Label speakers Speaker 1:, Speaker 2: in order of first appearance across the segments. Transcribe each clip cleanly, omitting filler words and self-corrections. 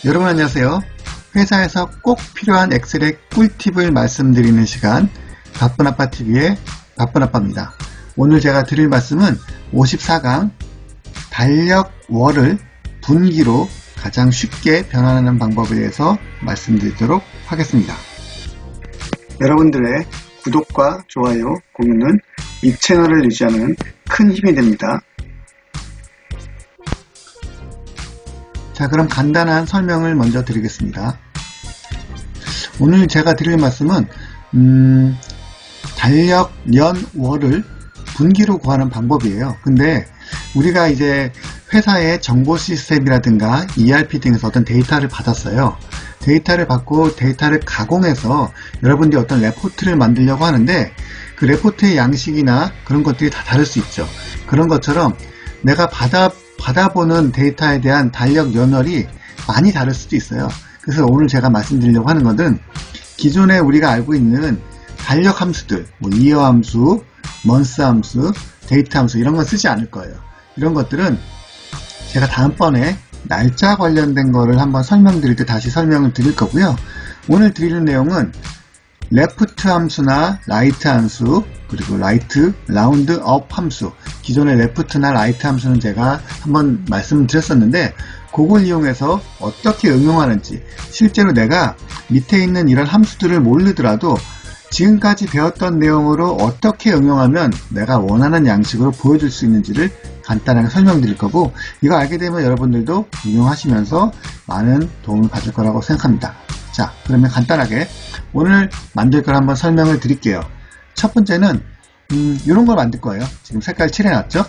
Speaker 1: 여러분 안녕하세요. 회사에서 꼭 필요한 엑셀의 꿀팁을 말씀드리는 시간 바쁜아빠TV의 바쁜아빠입니다. 오늘 제가 드릴 말씀은 54강 달력월을 분기로 가장 쉽게 변환하는 방법에 대해서 말씀드리도록 하겠습니다. 여러분들의 구독과 좋아요, 공유는 이 채널을 유지하는 큰 힘이 됩니다. 자, 그럼 간단한 설명을 먼저 드리겠습니다. 오늘 제가 드릴 말씀은 달력, 년, 월을 분기로 구하는 방법이에요. 근데 우리가 이제 회사의 정보 시스템이라든가 ERP 등에서 어떤 데이터를 받았어요. 데이터를 받고 데이터를 가공해서 여러분들이 어떤 레포트를 만들려고 하는데 그 레포트의 양식이나 그런 것들이 다 다를 수 있죠. 그런 것처럼 내가 받아보는 데이터에 대한 달력 연월이 많이 다를 수도 있어요. 그래서 오늘 제가 말씀드리려고 하는 것은 기존에 우리가 알고 있는 달력 함수들, 뭐 year 함수, month 함수, date 함수 이런 건 쓰지 않을 거예요. 이런 것들은 제가 다음번에 날짜 관련된 거를 한번 설명드릴 때 다시 설명을 드릴 거고요. 오늘 드리는 내용은 left 함수나 right 함수, 그리고 right, round up 함수, 기존의 left나 right 함수는 제가 한번 말씀드렸었는데 그걸 이용해서 어떻게 응용하는지, 실제로 내가 밑에 있는 이런 함수들을 모르더라도 지금까지 배웠던 내용으로 어떻게 응용하면 내가 원하는 양식으로 보여줄 수 있는지를 간단하게 설명드릴 거고, 이거 알게 되면 여러분들도 응용하시면서 많은 도움을 받을 거라고 생각합니다. 자, 그러면 간단하게 오늘 만들 걸 한번 설명을 드릴게요. 첫 번째는 이런 걸 만들 거예요. 지금 색깔 칠해놨죠?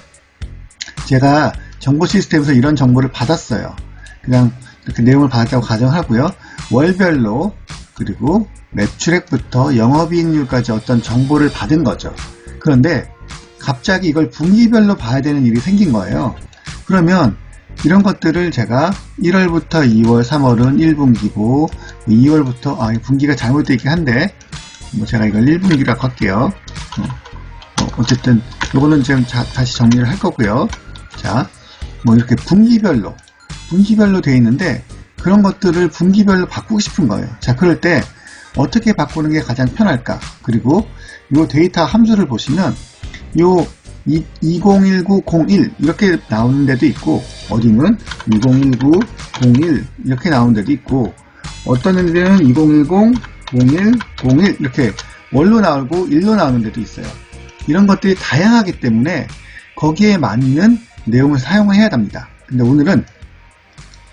Speaker 1: 제가 정보 시스템에서 이런 정보를 받았어요. 그냥 이렇게 내용을 받았다고 가정하고요. 월별로 그리고 매출액부터 영업이익률까지 어떤 정보를 받은 거죠. 그런데 갑자기 이걸 분기별로 봐야 되는 일이 생긴 거예요. 그러면 이런 것들을 제가 1월부터 2월, 3월은 1분기고 2월부터 분기가 잘못되어 있긴 한데 뭐 제가 이걸 1분기라고 할게요. 어쨌든 이거는 지금 다시 정리를 할 거고요. 자, 뭐 이렇게 분기별로 되어 있는데 그런 것들을 분기별로 바꾸고 싶은 거예요. 자, 그럴 때 어떻게 바꾸는 게 가장 편할까? 그리고 이 데이터 함수를 보시면 요 201901 이렇게 나오는 데도 있고, 어디는 201901 이렇게 나오는 데도 있고, 어떤 데는 2010 01 01 이렇게 월로 나오고 일로 나오는 데도 있어요. 이런 것들이 다양하기 때문에 거기에 맞는 내용을 사용을 해야 합니다. 근데 오늘은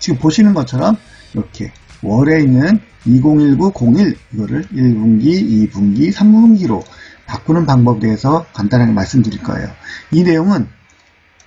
Speaker 1: 지금 보시는 것처럼 이렇게 월에 있는 201901 이거를 1분기, 2분기, 3분기로 바꾸는 방법에 대해서 간단하게 말씀드릴 거예요. 이 내용은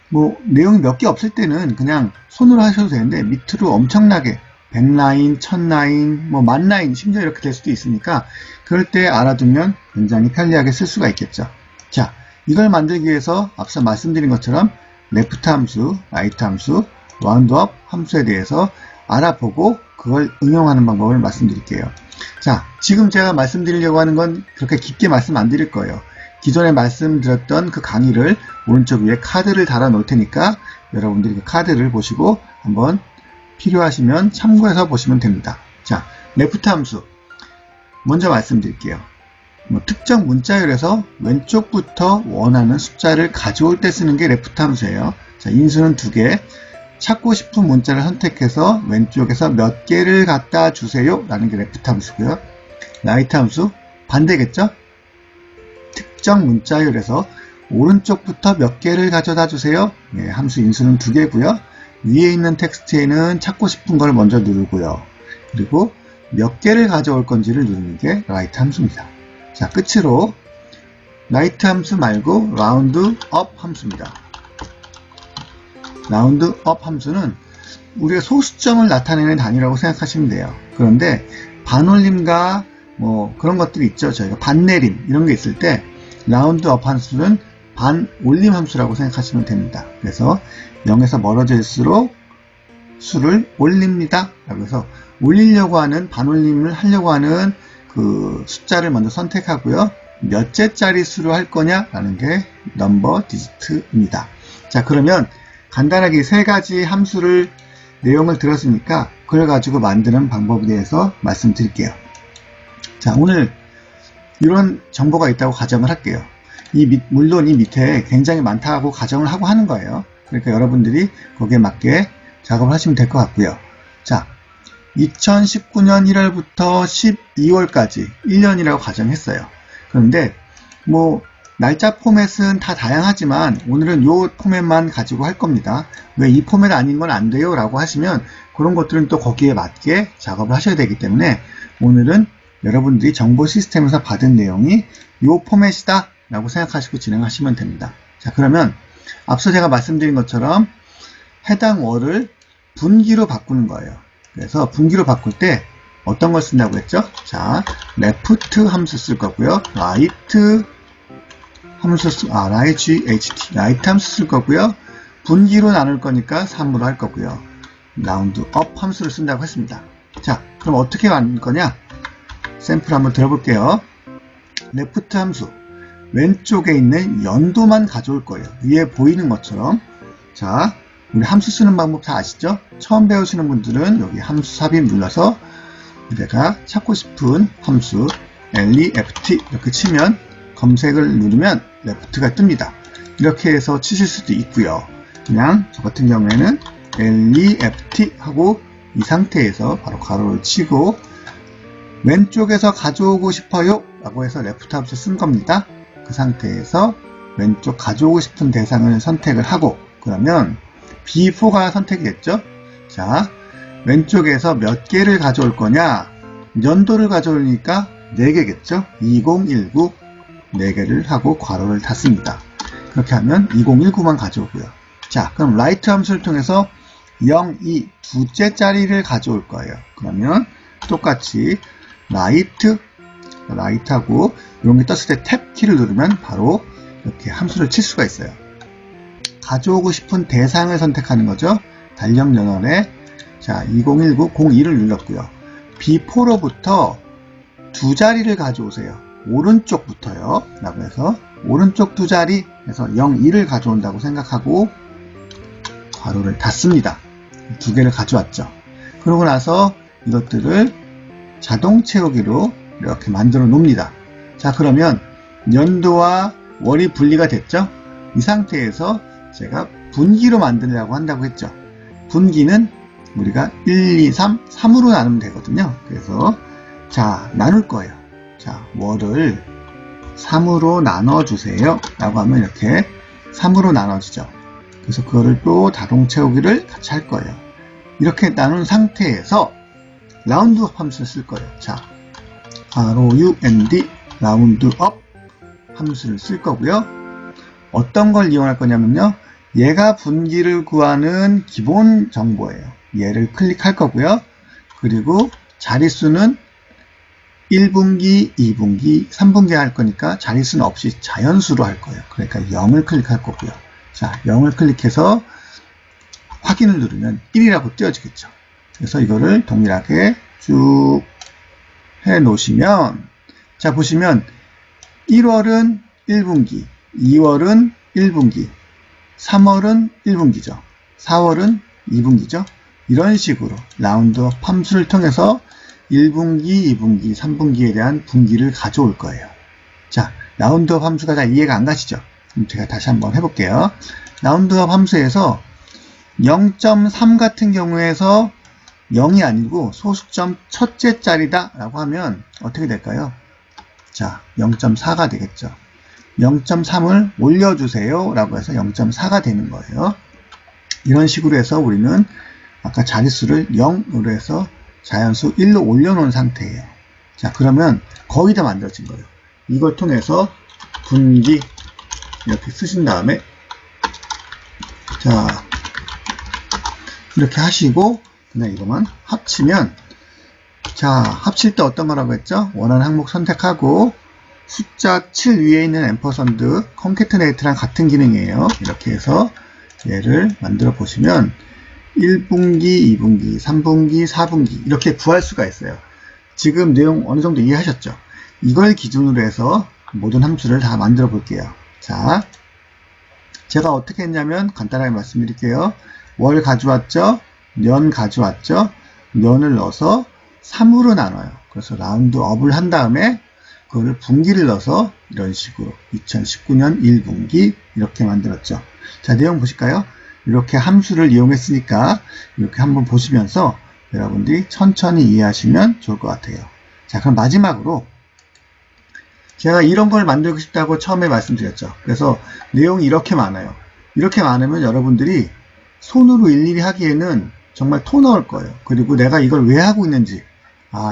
Speaker 1: 뭐 내용이 몇 개 없을 때는 그냥 손으로 하셔도 되는데 밑으로 엄청나게 100라인, 1000라인, 뭐 10,000라인 심지어 이렇게 될 수도 있으니까 그럴 때 알아두면 굉장히 편리하게 쓸 수가 있겠죠. 자, 이걸 만들기 위해서 앞서 말씀드린 것처럼 left 함수, right 함수, round up 함수에 대해서 알아보고 그걸 응용하는 방법을 말씀드릴게요. 자, 지금 제가 말씀드리려고 하는 건 그렇게 깊게 말씀 안 드릴 거예요. 기존에 말씀드렸던 그 강의를 오른쪽 위에 카드를 달아 놓을 테니까 여러분들이 그 카드를 보시고 한번 필요하시면 참고해서 보시면 됩니다. 자, left 함수 먼저 말씀드릴게요. 특정 문자열에서 왼쪽부터 원하는 숫자를 가져올 때 쓰는 게 left 함수예요. 자, 인수는 2개, 찾고 싶은 문자를 선택해서 왼쪽에서 몇 개를 갖다 주세요 라는 게 left 함수고요. right 함수 반대겠죠? 특정 문자열에서 오른쪽부터 몇 개를 가져다 주세요. 네, 함수 인수는 2개고요. 위에 있는 텍스트에는 찾고 싶은 걸 먼저 누르고요. 그리고 몇 개를 가져올 건지를 누르는 게 right 함수입니다. 자, 끝으로 right 함수 말고 round up 함수입니다. round up 함수는 우리가 소수점을 나타내는 단위라고 생각하시면 돼요. 그런데 반올림과 뭐 그런 것들이 있죠. 저희가 반내림 이런 게 있을 때 round up 함수는 반올림 함수라고 생각하시면 됩니다. 그래서 0에서 멀어질수록 수를 올립니다. 그래서 올리려고 하는, 반올림을 하려고 하는 그 숫자를 먼저 선택하고요. 몇째짜리 수로 할 거냐라는 게 넘버 디지트입니다. 자, 그러면 간단하게 세 가지 함수를 내용을 들었으니까 그걸 가지고 만드는 방법에 대해서 말씀드릴게요. 자, 오늘 이런 정보가 있다고 가정을 할게요. 물론 이 밑에 굉장히 많다고 가정을 하고 하는 거예요. 그러니까 여러분들이 거기에 맞게 작업을 하시면 될 것 같고요. 자, 2019년 1월부터 12월까지 1년이라고 가정했어요. 그런데 뭐 날짜 포맷은 다 다양하지만 오늘은 이 포맷만 가지고 할 겁니다. 왜 이 포맷 아닌 건 안 돼요? 라고 하시면 그런 것들은 또 거기에 맞게 작업을 하셔야 되기 때문에 오늘은 여러분들이 정보 시스템에서 받은 내용이 이 포맷이다 라고 생각하시고 진행하시면 됩니다. 자, 그러면 앞서 제가 말씀드린 것처럼 해당 월을 분기로 바꾸는 거예요. 그래서 분기로 바꿀 때 어떤 걸 쓴다고 했죠? 자, left 함수 쓸 거고요. right 함수 right 함수 쓸 거고요. 분기로 나눌 거니까 3으로 할 거고요. round up 함수를 쓴다고 했습니다. 자, 그럼 어떻게 만들 거냐? 샘플 한번 들어볼게요. left 함수 왼쪽에 있는 연도만 가져올 거예요. 위에 보이는 것처럼. 자, 우리 함수 쓰는 방법 다 아시죠? 처음 배우시는 분들은 여기 함수 삽입 눌러서 내가 찾고 싶은 함수 left 이렇게 치면 검색을 누르면 left가 뜹니다. 이렇게 해서 치실 수도 있고요. 그냥 저 같은 경우에는 left 하고 이 상태에서 바로 가로를 치고 왼쪽에서 가져오고 싶어요 라고 해서 left 함수 쓴 겁니다. 그 상태에서 왼쪽 가져오고 싶은 대상을 선택을 하고 그러면 B4가 선택이 됐죠. 자, 왼쪽에서 몇 개를 가져올 거냐? 연도를 가져오니까 4개겠죠. 2019 4개를 하고 괄호를 닫습니다. 그렇게 하면 2019만 가져오고요. 자, 그럼 right 함수를 통해서 0, 2 두째 자리를 가져올 거예요. 그러면 똑같이 right하고 이런 게 떴을 때 탭 키를 누르면 바로 이렇게 함수를 칠 수가 있어요. 가져오고 싶은 대상을 선택하는 거죠. 달력 연월에 자 2019 02를 눌렀고요. B4로부터 두 자리를 가져오세요. 오른쪽부터요. 라고 해서 오른쪽 두 자리 해서 02를 가져온다고 생각하고 괄호를 닫습니다. 두 개를 가져왔죠. 그러고 나서 이것들을 자동 채우기로 이렇게 만들어 놓습니다. 자, 그러면 연도와 월이 분리가 됐죠? 이 상태에서 제가 분기로 만들려고 한다고 했죠. 분기는 우리가 1, 2, 3, 3으로 나누면 되거든요. 그래서 자, 나눌 거예요. 자, 월을 3으로 나눠주세요. 라고 하면 이렇게 3으로 나눠지죠. 그래서 그거를 또 자동 채우기를 같이 할 거예요. 이렇게 나눈 상태에서 라운드업 함수를 쓸 거예요. 자, round 라운드업 함수를 쓸 거고요. 어떤 걸 이용할 거냐면요. 얘가 분기를 구하는 기본 정보예요. 얘를 클릭할 거고요. 그리고 자릿수는 1분기, 2분기, 3분기 할 거니까 자릿수는 없이 자연수로 할 거예요. 그러니까 0을 클릭할 거고요. 자, 0을 클릭해서 확인을 누르면 1이라고 띄워지겠죠. 그래서 이거를 동일하게 쭉 해 놓으시면 자, 보시면 1월은 1분기, 2월은 1분기, 3월은 1분기죠. 4월은 2분기죠. 이런 식으로 라운드업 함수를 통해서 1분기, 2분기, 3분기에 대한 분기를 가져올 거예요. 자, 라운드업 함수가 잘 이해가 안 가시죠? 그럼 제가 다시 한번 해볼게요. 라운드업 함수에서 0.3 같은 경우에서 0이 아니고 소수점 첫째 자리다 라고 하면 어떻게 될까요? 자, 0.4가 되겠죠. 0.3을 올려주세요 라고 해서 0.4가 되는 거예요. 이런 식으로 해서 우리는 아까 자릿수를 0으로 해서 자연수 1로 올려놓은 상태예요. 자, 그러면 거의 다 만들어진 거예요. 이걸 통해서 분기 이렇게 쓰신 다음에 자, 이렇게 하시고 그냥 이거만 합치면 자, 합칠 때 어떤 거라고 했죠? 원하는 항목 선택하고 숫자 7 위에 있는 앰퍼선드 컨캐트네이트랑 같은 기능이에요. 이렇게 해서 얘를 만들어 보시면 1분기, 2분기, 3분기, 4분기 이렇게 구할 수가 있어요. 지금 내용 어느 정도 이해하셨죠? 이걸 기준으로 해서 모든 함수를 다 만들어 볼게요. 자, 제가 어떻게 했냐면 간단하게 말씀드릴게요. 월 가져왔죠? 년 가져왔죠? 면을 넣어서 3으로 나눠요. 그래서 라운드업을 한 다음에 그거를 분기를 넣어서 이런 식으로 2019년 1분기 이렇게 만들었죠. 자, 내용 보실까요? 이렇게 함수를 이용했으니까 이렇게 한번 보시면서 여러분들이 천천히 이해하시면 좋을 것 같아요. 자, 그럼 마지막으로 제가 이런 걸 만들고 싶다고 처음에 말씀드렸죠. 그래서 내용이 이렇게 많아요. 이렇게 많으면 여러분들이 손으로 일일이 하기에는 정말 토 나올 거예요. 그리고 내가 이걸 왜 하고 있는지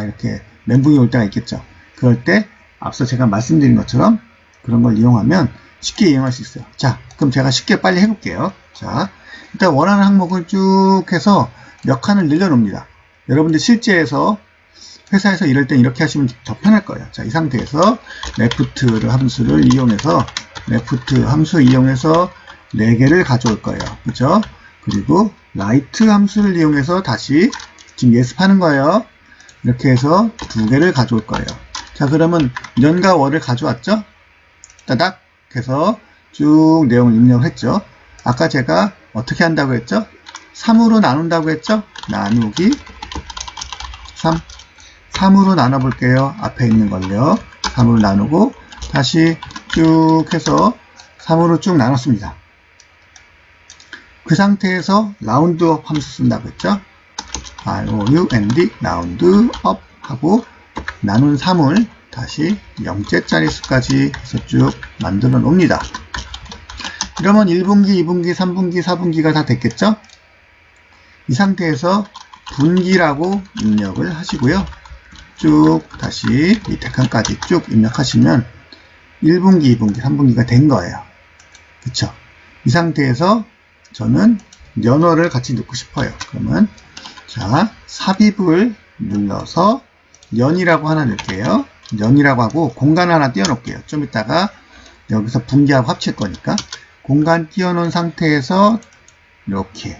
Speaker 1: 이렇게 멘붕이 올 때가 있겠죠. 그럴 때 앞서 제가 말씀드린 것처럼 그런 걸 이용하면 쉽게 이용할 수 있어요. 자, 그럼 제가 쉽게 빨리 해볼게요. 자, 일단 원하는 항목을 쭉 해서 몇 칸을 늘려놓습니다. 여러분들 실제에서 회사에서 이럴 땐 이렇게 하시면 더 편할 거예요. 자, 이 상태에서 레프트 함수를 이용해서 레프트 함수 이용해서 4개를 가져올 거예요. 그렇죠? 그리고 라이트 함수를 이용해서 다시 지금 예습하는 거예요. 이렇게 해서 2개를 가져올 거예요. 자, 그러면 년과 월을 가져왔죠? 따닥 해서 쭉 내용을 입력을 했죠. 아까 제가 어떻게 한다고 했죠? 3으로 나눈다고 했죠? 나누기 3으로 나눠 볼게요. 앞에 있는 걸요. 3으로 나누고 다시 쭉 해서 3으로 쭉 나눴습니다. 그 상태에서 라운드업 함수 쓴다고 했죠? round 라운드업 하고 나눈 3을 다시 0째짜리 수까지 해서 쭉 만들어 놓습니다. 그러면 1분기, 2분기, 3분기, 4분기가 다 됐겠죠? 이 상태에서 분기라고 입력을 하시고요. 쭉 다시 밑에 칸까지 쭉 입력하시면 1분기, 2분기, 3분기가 된 거예요. 그쵸? 이 상태에서 저는 연월을 같이 넣고 싶어요. 그러면 자, 삽입을 눌러서 연이라고 하나 넣을게요. 연이라고 하고 공간 하나 띄워놓을게요. 좀 이따가 여기서 분기하고 합칠 거니까 공간 띄워놓은 상태에서 이렇게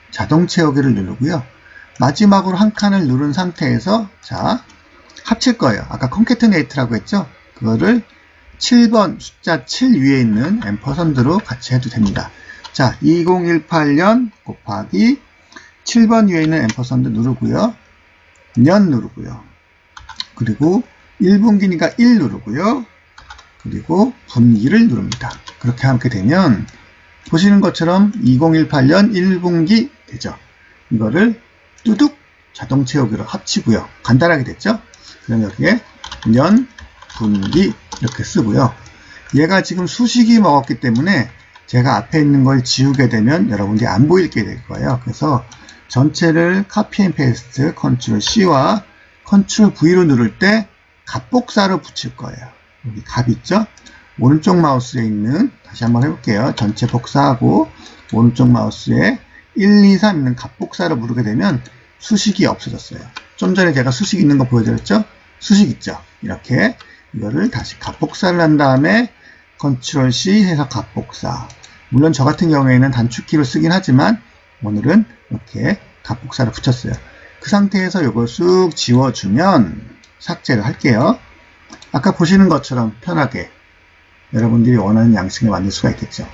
Speaker 1: 자동 채우기를 누르고요. 마지막으로 한 칸을 누른 상태에서 자, 합칠 거예요. 아까 concatenate라고 했죠? 그거를 7번 숫자 7 위에 있는 앰퍼선드로 같이 해도 됩니다. 자, 2018년 곱하기 7번 위에 있는 앰퍼선드 누르고요. 년 누르고요. 그리고 1분기니까 1 누르고요. 그리고 분기를 누릅니다. 그렇게 하게 되면 보시는 것처럼 2018년 1분기 되죠. 이거를 뚜둑 자동 채우기로 합치고요. 간단하게 됐죠? 그럼 여기에 년, 분기 이렇게 쓰고요. 얘가 지금 수식이 먹었기 때문에 제가 앞에 있는 걸 지우게 되면 여러분들이 안 보이게 될 거예요. 그래서 전체를 카피 앤 페이스트 컨트롤 C와 컨트롤 V로 누를 때 값복사로 붙일 거예요. 여기 값 있죠? 오른쪽 마우스에 있는 다시 한번 해볼게요. 전체 복사하고 오른쪽 마우스에 1, 2, 3 있는 값복사로 누르게 되면 수식이 없어졌어요. 좀 전에 제가 수식 있는 거 보여드렸죠? 수식 있죠? 이렇게 이거를 다시 값복사를 한 다음에 컨트롤 C 해서 값복사. 물론 저 같은 경우에는 단축키로 쓰긴 하지만 오늘은 이렇게 값복사를 붙였어요. 그 상태에서 이걸 쑥 지워주면 삭제를 할게요. 아까 보시는 것처럼 편하게 여러분들이 원하는 양식을 만들 수가 있겠죠.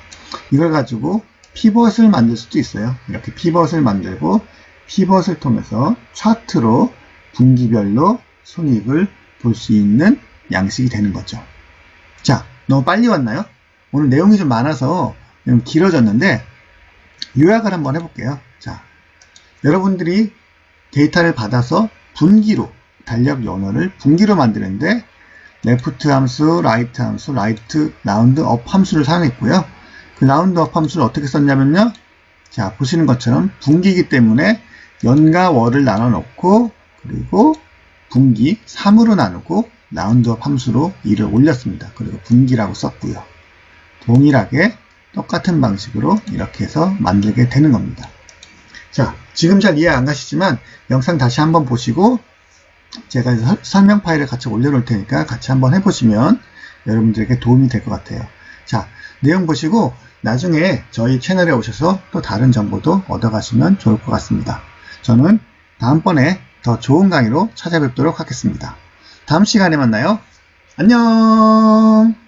Speaker 1: 이걸 가지고 피벗을 만들 수도 있어요. 이렇게 피벗을 만들고 피벗을 통해서 차트로 분기별로 손익을 볼 수 있는 양식이 되는 거죠. 자, 너무 빨리 왔나요? 오늘 내용이 좀 많아서 좀 길어졌는데 요약을 한번 해볼게요. 자, 여러분들이 데이터를 받아서 분기로 달력 연월을 분기로 만드는데 레프트 함수, 라이트 함수, 라운드 업 함수를 사용했고요. 그 라운드 업 함수를 어떻게 썼냐면요. 자, 보시는 것처럼 분기이기 때문에 연과 월을 나눠 놓고 그리고 분기 3으로 나누고 라운드업 함수로 2를 올렸습니다. 그리고 분기라고 썼고요. 동일하게 똑같은 방식으로 이렇게 해서 만들게 되는 겁니다. 자, 지금 잘 이해 안 가시지만 영상 다시 한번 보시고 제가 설명 파일을 같이 올려놓을 테니까 같이 한번 해보시면 여러분들에게 도움이 될 것 같아요. 자, 내용 보시고 나중에 저희 채널에 오셔서 또 다른 정보도 얻어가시면 좋을 것 같습니다. 저는 다음번에 더 좋은 강의로 찾아뵙도록 하겠습니다. 다음 시간에 만나요. 안녕!